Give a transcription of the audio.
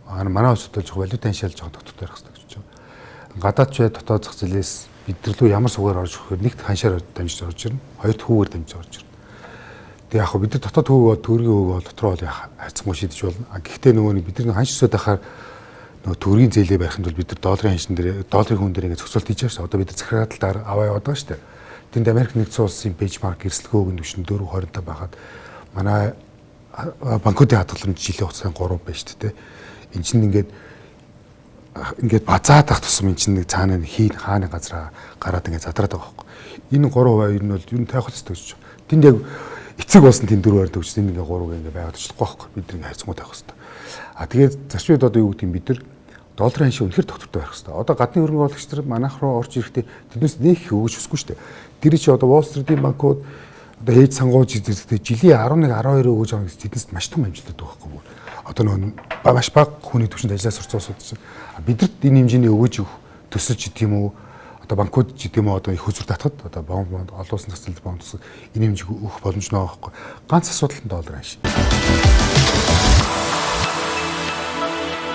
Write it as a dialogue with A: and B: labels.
A: манай улсад жоо валютын ханшаал жоо тогтвортой байх хэрэгтэй гэж байна. Гадаад ч бай дотоод зах зээлээс бид нар рүү ямар сугаар орж ирэхээр нэгт ханшаар дамжиж орж ирнэ. Хоёрт хүүгээр дамжиж орж ирнэ. Тэгээ яг бид нар дотоод хөвгөө төгрөгийн хөвгөө дотроо бол хайцсан шийдэж болно. Гэхдээ нөгөө бид нар ханш өсөд байхаар нөгөө төгрөгийн зээлээ барих нь бол бид нар долларын ханшин дээр долларын хүн дээр ингэ зөксөлт хийж байгаа шүү. Одоо бид нар захиргаалтаар аваа яваад байгаа шүү дээ. Тэнд Америк нэгдсэн улсын бенчмарк эрсдэлгөөг нь түвшин 4.25 байхад манай банкуудын хадгаламж жилийн хугацаанд 3 байна шүү дээ. Энд чинь ингээд базаад ах тусам эн чинь нэг цаана хийн хааны газараа гараад ингээд задраад байгаа байхгүй. Энэ 3% ер нь бол ер нь тайх хэвчтэй гэж. Тэнд яг эцэг болсон тэнд 4% төгс тэнд ингээд 3 ингээд байгаад очихгүй байхгүй. Бид нэг хайцангуй тайх хэвчтэй. Тэгээд зарчмууд одоо юу гэдэг юм бид нар долларын ханшаа үнэхээр тогтвортой байх хэвчтэй. Одоо гадны хөрөнгө оруулагч нар манайх руу орж ирэхдээ тэднээс нэг их өгөж өсөхгүй шүү дээ. Тэр чи одоо Wall Street-ийн банкуд одоо ээж сангууч зэрэгтэй жилийн 11 12 өгөж байгаа гэж тэднээс маш том амжилттай байгаа байхгүй. Одоо нөгөө маш бага хүний түвшинд ажиллаж сурцсан улсууд чинь бидэрт энэ хэмжээний өгөөж өгөх төсөлж гэдэг юм уу одоо банкуд гэдэг юм уу одоо их хөзөр татхад одоо олон улсын зах зээл бонд энэ хэмжээг өгөх боломж байгаа байхгүй ганц асуудал нь доллар ханш.